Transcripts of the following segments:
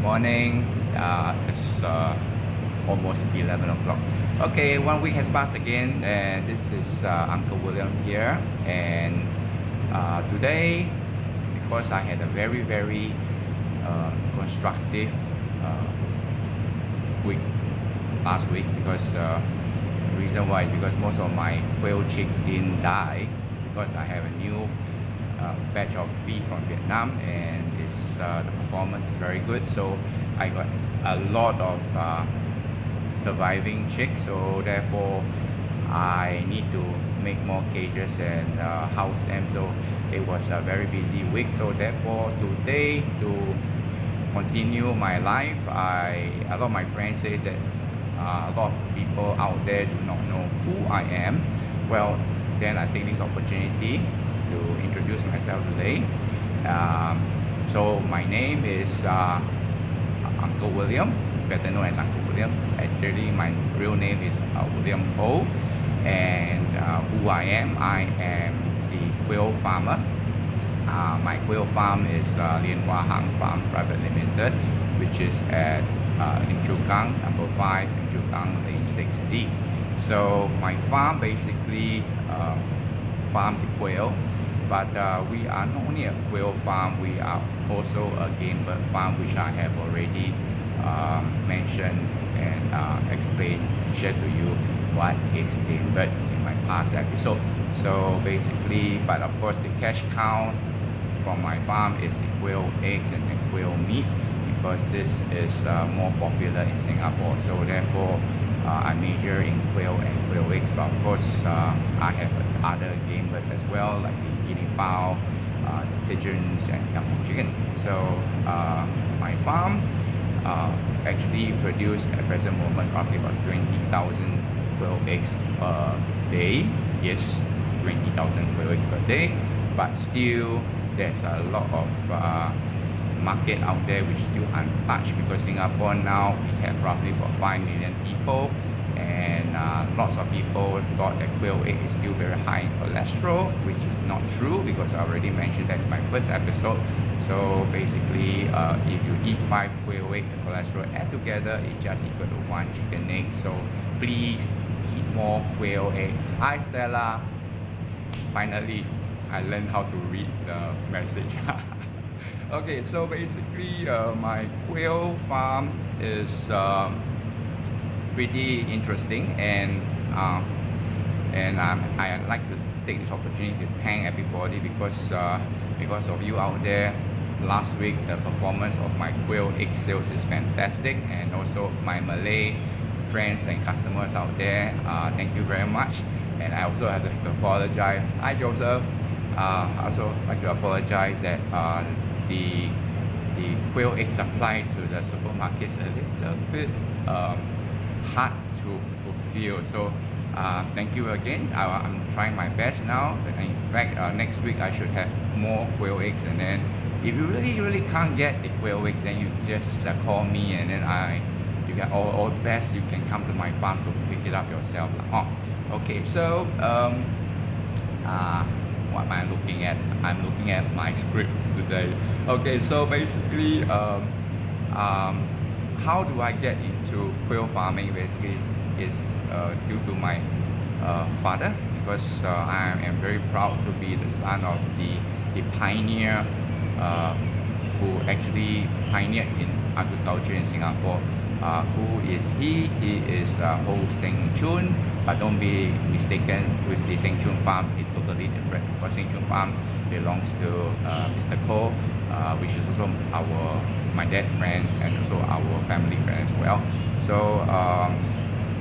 morning. It's almost 11 o'clock. Okay, 1 week has passed again, and this is Uncle William here. And today, because I had a very constructive week last week, because the reason why is because most of my quail chick didn't die, because I have a new batch of feed from Vietnam, and the performance is very good. So I got a lot of surviving chicks, so therefore I need to make more cages and house them. So it was a very busy week. So therefore today, to continue my life, a lot of my friends say that a lot of people out there do not know who I am. Well, then I take this opportunity to introduce myself today. So my name is Uncle William, better known as Uncle William. Actually, my real name is William Ho. And who I am the quail farmer. My quail farm is Lien Hoa Hang Farm Private Limited, which is at Lim Chu Kang, number 5, Lim Chu Kang, Lane 6D. So my farm basically farm the quail, but we are not only a quail farm, we are also a game bird farm, which I have already mentioned and explained, shared to you what is game bird in my past episode. So basically, but of course the cash cow from my farm is the quail eggs and the quail meat, because this is more popular in Singapore. So therefore I major in quail and quail eggs, but of course I have other game birds as well, like the guinea fowl, the pigeons, and kampung chicken. So my farm actually produce at present moment roughly about 20,000 quail eggs per day. Yes, 20,000 quail eggs per day, but still there's a lot of market out there which is still untouched, because Singapore now we have roughly about 5 million people, and lots of people thought that quail egg is still very high in cholesterol, which is not true, because I already mentioned that in my first episode. So basically if you eat 5 quail egg, the cholesterol add together is just equal to 1 chicken egg. So please eat more quail egg. Hi Stella, finally I learned how to read the message. Okay, so basically my quail farm is pretty interesting, and I like to take this opportunity to thank everybody, because of you out there. Last week the performance of my quail egg sales is fantastic, and also my Malay friends and customers out there, thank you very much. And I also have to apologize. Hi Joseph. I also like to apologize that the quail egg supply to the supermarkets a little bit hard to fulfill. So thank you again. I'm trying my best now. In fact, next week I should have more quail eggs, and then if you really can't get the quail eggs, then you just call me, and then you can, or best you can come to my farm to pick it up yourself. Okay, so what am I looking at? I'm looking at my script today. Okay, so basically how do I get into quail farming? Basically is due to my father, because I am very proud to be the son of the pioneer who actually pioneered in agriculture in Singapore. Who is he? He is Ho Seng Chun, but don't be mistaken with the Seng Chun farm. It's totally different, because Seng Chun farm belongs to Mr. Ko, which is also my dad's friend, and also our family friend as well. So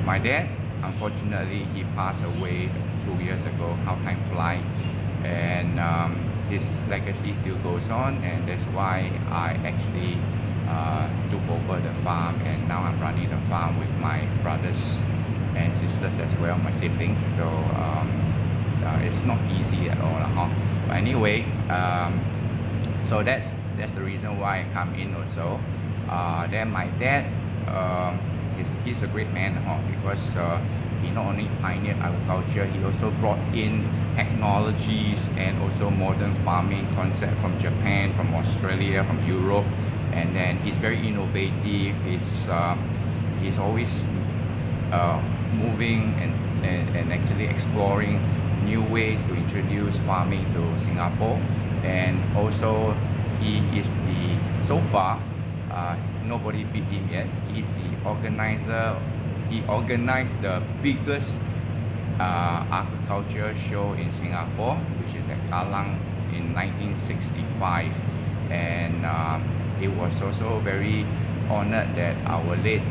my dad, unfortunately, he passed away 2 years ago. How time flies, and his legacy still goes on, and that's why I actually took over the farm, and now I'm running the farm with my brothers and sisters as well, my siblings. So it's not easy at all, but anyway, so that's the reason why I come in also. Then my dad, he's a great man, because he not only pioneered agriculture, he also brought in technologies and also modern farming concept from Japan, from Australia, from Europe, and then he's very innovative. He's always moving and actually exploring new ways to introduce farming to Singapore. And also he is so far nobody beat him yet. He's the organizer. He organized the biggest agriculture show in Singapore, which is at Kallang in 1965. And he was also very honored that our late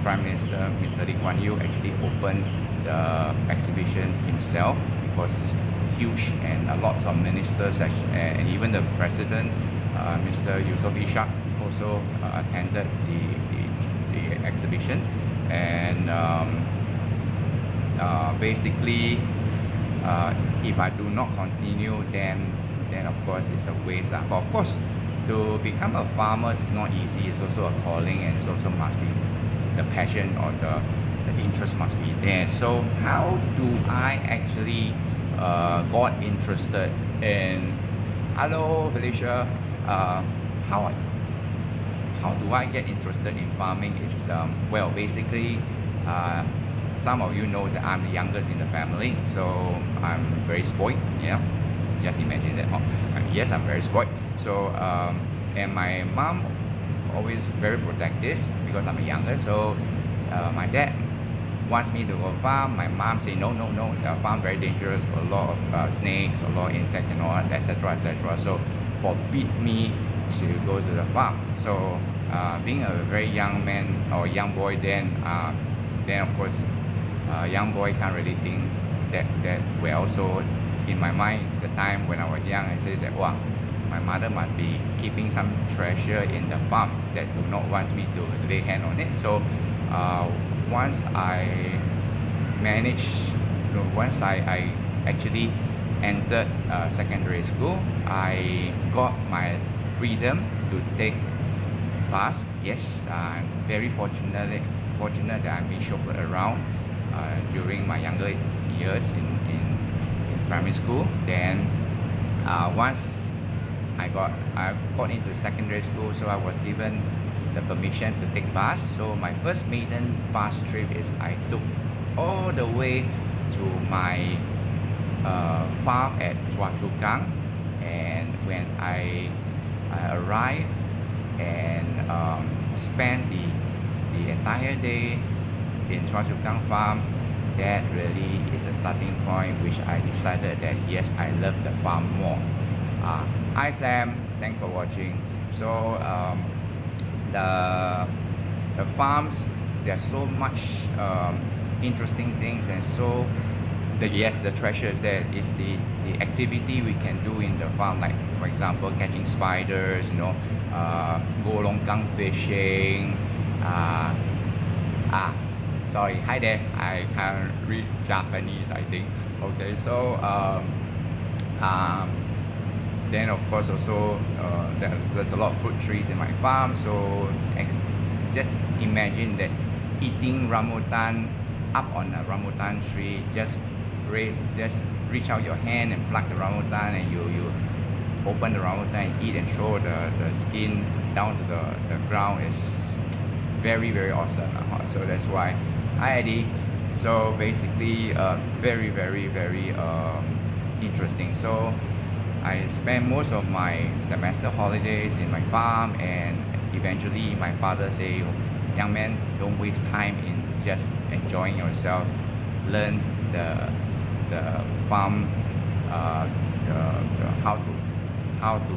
Prime Minister, Mr. Lee Kuan Yew, actually opened the exhibition himself, because it's huge, and lots of ministers and even the President, Mr. Yusof Ishak, also attended the exhibition. And basically, if I do not continue, then of course it's a waste. But of course, to become a farmer is not easy. It's also a calling, and it also must be the passion or the interest must be there. So how do I actually got interested in? Hello, Felicia. How do I get interested in farming? Is well, basically, some of you know that I'm the youngest in the family, so I'm very spoiled. Yeah, just imagine that. Yes, I'm very spoiled. So and my mom always very protective because I'm the youngest. So my dad wants me to go farm. My mom say no, farm very dangerous, a lot of snakes, a lot of insects and all, etc., etc. So forbid me to go to the farm. So being a very young man or young boy, then of course young boy can't really think that well. So in my mind, the time when I was young, I said that, wow, my mother must be keeping some treasure in the farm that do not want me to lay hand on it. So once I actually entered secondary school, I got my freedom to take bus. Yes, I'm very fortunate that I'm being chauffeured around during my younger years in primary school. Then once I got into secondary school, so I was given the permission to take bus. So my first maiden bus trip is I took all the way to my farm at Choa Chu Kang, and when I arrived and spent the entire day in Choa Chu Kang farm, that really is a starting point which I decided that yes, I love the farm more. Hi Sam, thanks for watching. So the farms, there's so much interesting things, and so the treasure is there. It's the activity we can do in the farm, like for example catching spiders, go longkang fishing. Sorry, hi there, I can't read Japanese, I think. Okay, so then of course also there's a lot of fruit trees in my farm. So just imagine that eating rambutan up on a rambutan tree, just reach out your hand and pluck the rambutan, and you open the rambutan and eat and throw the skin down to the ground. Is very, very awesome. So that's why hi Eddie. So basically very, very, very interesting. So I spent most of my semester holidays in my farm, and eventually my father say, young man, don't waste time in just enjoying yourself, learn the farm, how to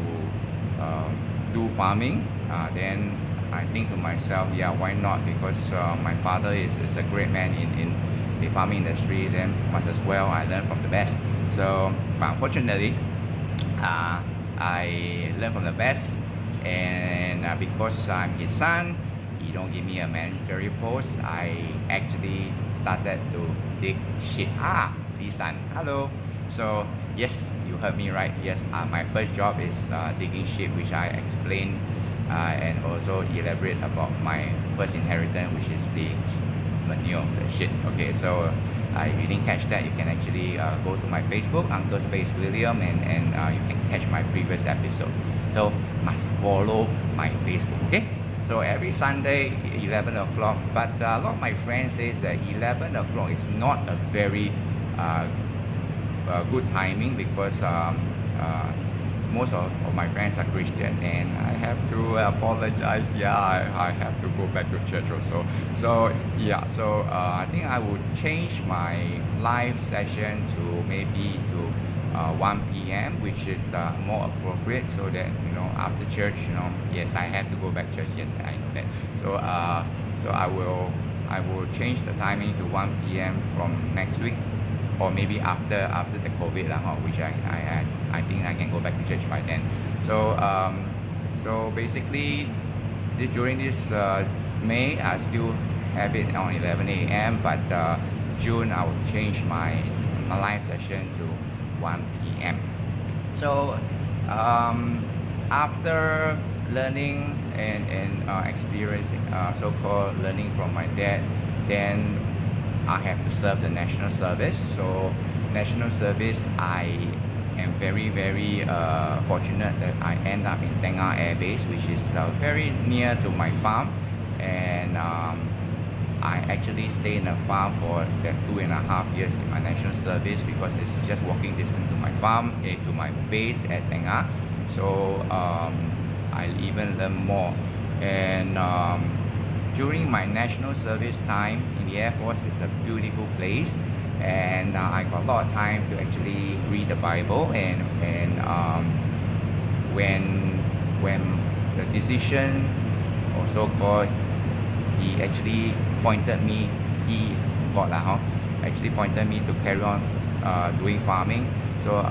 do farming. Then I think to myself, yeah, why not? Because my father is a great man in the farming industry, then must as well I learn from the best. So but unfortunately I learned from the best, and because I'm his son, he don't give me a managerial post. I actually started to dig shit. Lee San, hello. So yes, you heard me right. Yes, my first job is digging shit, which I explained and also elaborate about my first inheritance, which is the manure, the shit. Okay, so if you didn't catch that, you can actually go to my Facebook, Unclewilliam, and you can catch my previous episode. So must follow my Facebook. Okay, so every Sunday 11 o'clock, but a lot of my friends says that 11 o'clock is not a very good timing because most of my friends are Christian, and I have to apologize. Yeah, I have to go back to church also. So yeah, so I think I would change my live session to maybe to 1 p.m., which is more appropriate, so that after church, yes, I have to go back to church. Yes, I know that. So so I will change the timing to 1 p.m. from next week, or maybe after the COVID, which I think I can go back to church by then. So so basically, during this May, I still have it on 11 a.m. But June, I will change my live session to 1 p.m. So after learning and experiencing so-called learning from my dad, then I have to serve the national service. So national service, I am very fortunate that I end up in Tengah Air Base, which is very near to my farm, and I actually stay in the farm for that 2.5 years in my national service, because it's just walking distance to my farm, to my base at Tengah. So I even learn more. And during my national service time in the Air Force, is a beautiful place, and I got a lot of time to actually read the Bible. And when the decision, or so-called, he actually pointed me, God actually pointed me to carry on doing farming. So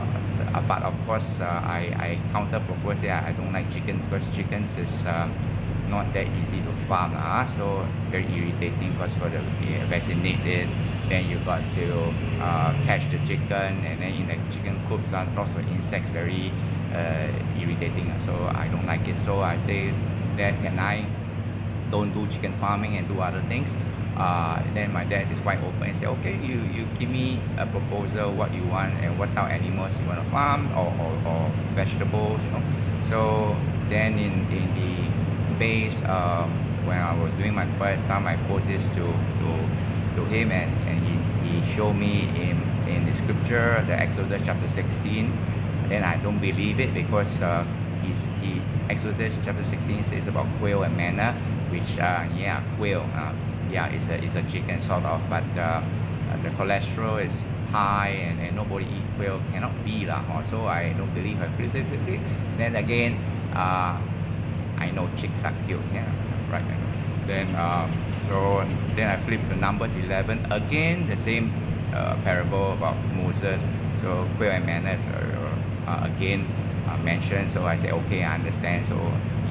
but of course I counter propose that I don't like chicken, because chickens is not that easy to farm, so very irritating, because for the vaccinated, then you got to catch the chicken, and then in the chicken coops, lots of insects, very irritating. So I don't like it. So I say that, can I don't do chicken farming and do other things? Then my dad is quite open and say, okay, you give me a proposal, what you want and what type of animals you want to farm, or vegetables, So then in the base, when I was doing my quiet time, I posed this to him, and he showed me in the scripture, the Exodus chapter 16. Then I don't believe it, because Exodus chapter 16 says about quail and manna, which yeah, quail, yeah, it's a chicken sort of, but the cholesterol is high, and nobody eat quail, cannot be lah. So I don't believe her. Then again, I know chicks are cute, yeah, right. Then so then I flip to Numbers 11, again the same parable about Moses. So quail and manna are again mentioned. So I say, okay, I understand. So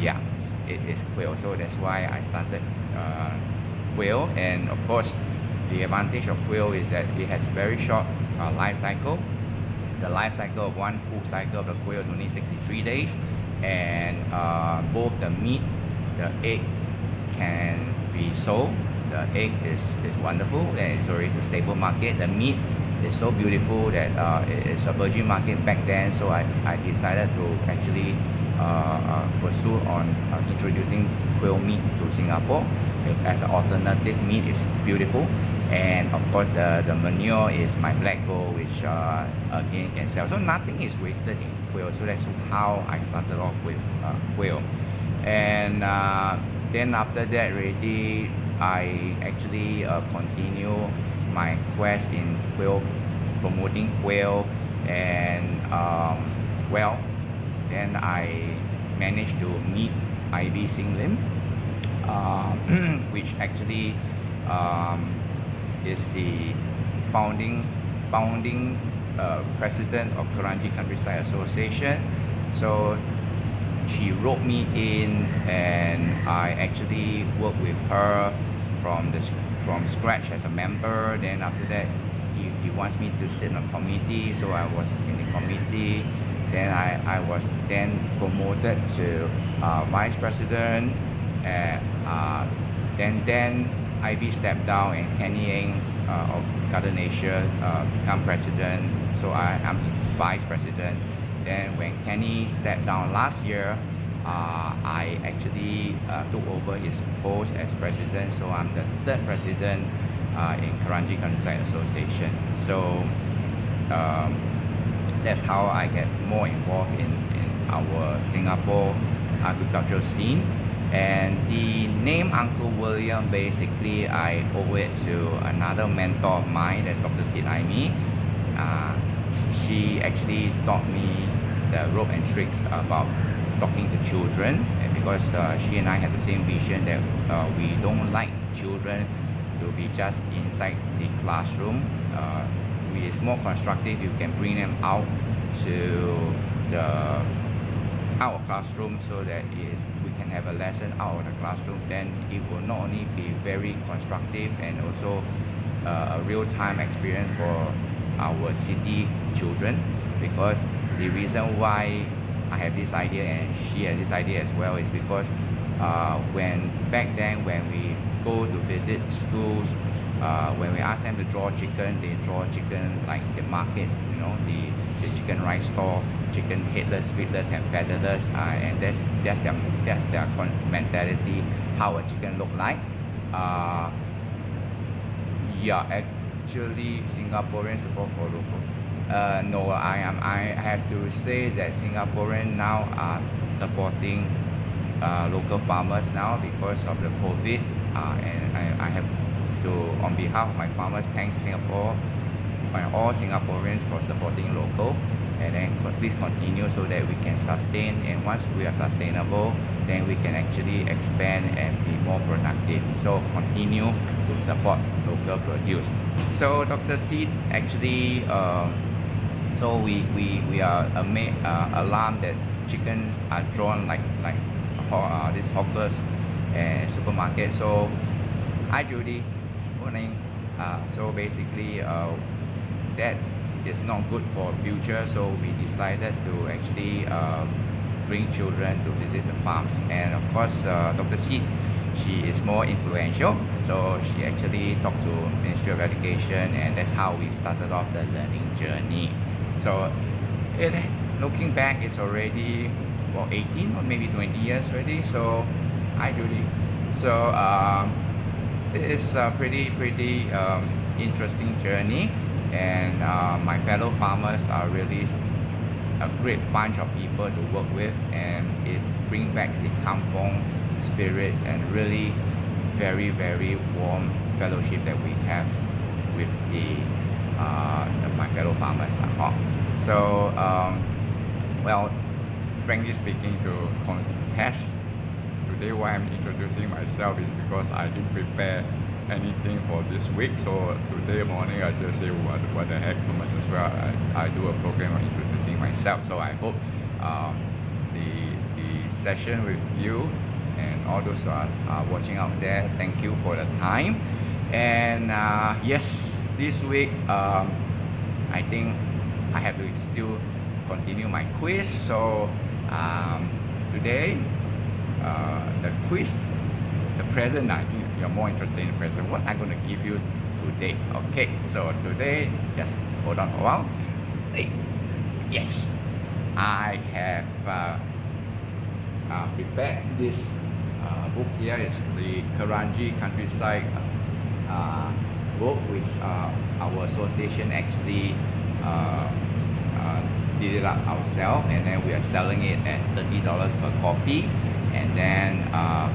yeah, it is quail. So that's why I started quail. And of course, the advantage of quail is that it has very short life cycle. The life cycle of one full cycle of the quail is only 63 days, and both the meat, the egg can be sold. The egg is wonderful, and it's always a stable market. The meat is so beautiful that it's a virgin market back then. So I decided to actually pursue on introducing quail meat to Singapore. As an alternative meat, is beautiful. And of course the manure is my black gold, which again can sell. So nothing is wasted in quail. So that's how I started off with quail. And then after that already, I actually continue my quest in quail, promoting quail. And well, then I managed to meet Ivy Sing Lim, which actually is the founding president of Kranji Countryside Association. So she wrote me in, and I actually worked with her from scratch as a member. Then after that, he wants me to sit on a committee, so I was in the committee. Then I was then promoted to vice president, and then Ivy stepped down, and Kenny Eng of Garden Asia become president. So I'm his vice president. Then when Kenny stepped down last year, I actually took over his post as president, so I'm the third president in Kranji Countryside Association. So that's how I get more involved in our Singapore agricultural scene. And the name Uncle William, basically I owe it to another mentor of mine, that's Dr. Sid Aimi. She actually taught me the rope and tricks about talking to children, and because she and I have the same vision that we don't like children to be just inside the classroom. It's more constructive. You can bring them out to the our classroom, so that we can have a lesson out of the classroom. Then it will not only be very constructive and also a real-time experience for our city children, because the reason why I have this idea and she has this idea as well is because when back then when we go to visit schools, when we ask them to draw chicken, they draw chicken like the market, you know, the chicken rice store, chicken headless, feetless and featherless, and that's their mentality, how a chicken look like. Yeah, actually Singaporean support for local. No, I have to say that Singaporeans now are supporting local farmers now because of the COVID, and I have to, on behalf of my farmers, thank Singapore and all Singaporeans for supporting local, and then please continue so that we can sustain, and once we are sustainable, then we can actually expand and be more productive. So continue to support local produce. So Dr. Sid actually, so we are alarmed that chickens are drawn like these hawkers and supermarkets. So hi Judy, morning. So basically that is not good for future, so we decided to actually bring children to visit the farms. And of course Dr. Sid, she is more influential, so she actually talked to Ministry of Education, and that's how we started off the learning journey. So looking back, it's already 18 or maybe 20 years already. So hi Judy. So it's a pretty interesting journey, and my fellow farmers are really a great bunch of people to work with, and it brings back the kampong spirits and really very warm fellowship that we have with my fellow farmers. So well, frankly speaking, to contest today why I'm introducing myself is because I didn't prepare anything for this week. So today morning I just say what the heck, so much as well I do a program on introducing myself. So I hope the session with you and all those who are watching out there, thank you for the time. And yes, this week I think I have to still continue my quiz. So today the quiz, the present, I think you're more interested in the present, what I'm going to give you today. Okay, so today, just hold on for a while. Yes, I have prepared this book here. It's the Kranji Countryside book, which our association actually did it up ourselves, and then we are selling it at $30 per copy. And then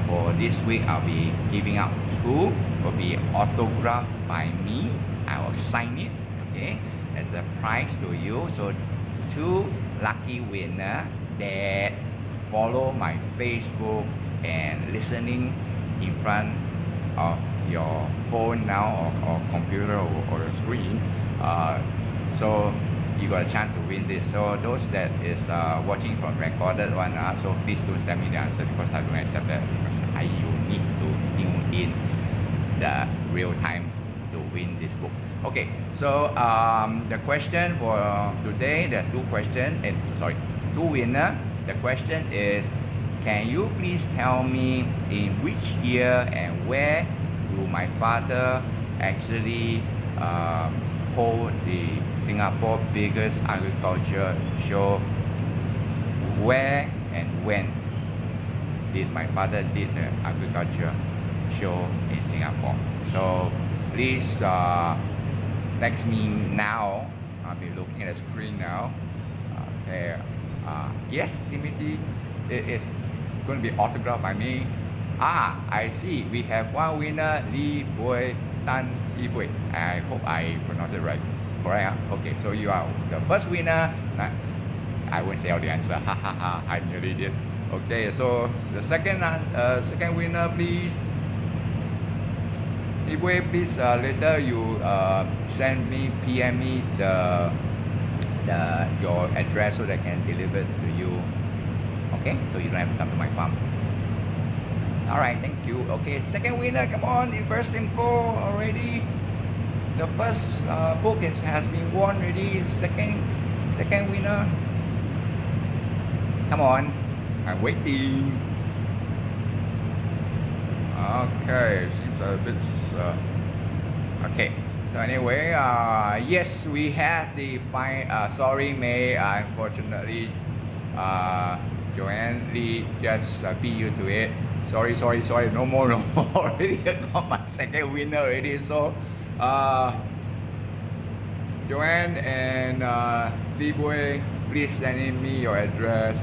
for this week, I'll be giving out 2, will be autographed by me. I will sign it, okay, as a prize to you. So 2 lucky winner that follow my Facebook and listening in front of your phone now, or computer, or your screen. So you got a chance to win this. So those that is watching from recorded one, so please don't send me the answer, because I don't accept that, because you need to tune in the real time to win this book. Okay, so the question for today, there are 2 questions, and 2 winner. The question is, can you please tell me in which year and where do my father actually hold the Singapore biggest agriculture show? Where and when? my father did the agriculture show in Singapore. So please text me now. I'll be looking at the screen now. Okay. Yes, Timothy, it is going to be autographed by me. I see. We have one winner, Li Bui Tan Li Bui. I hope I pronounced it right. Correct? Okay, so you are the first winner. I won't say all the answer. I nearly did. Okay, so the second winner, please. Li Bui, please later you send me, PM me your address so that I can deliver it to you. Okay, so you don't have to come to my farm. All right, thank you. Okay, second winner, come on, it's very simple already. The first book has been won already. Second winner, come on, I'm waiting. Okay, seems a bit okay. So anyway, yes, we have the fine. Sorry, May. Unfortunately, Joanne Lee just beat you to it. Sorry. No more. Already got my second winner already. So, Joanne and Li Bui, please send in me your address.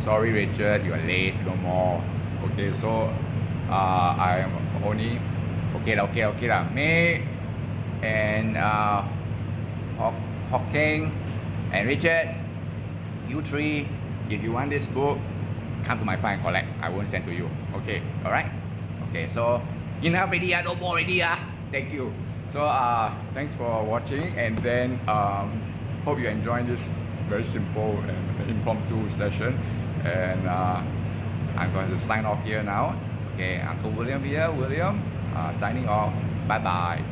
Sorry, Richard, you are late. No more. Okay, so I am only okay lah. May and Hawking and Richard, you three, if you want this book, come to my farm and collect. I won't send to you. Okay, alright? Okay, so enough already, no more already. Thank you. So thanks for watching, and then hope you enjoyed this very simple and impromptu session. And I'm going to sign off here now. Okay, Uncle William here, signing off. Bye bye.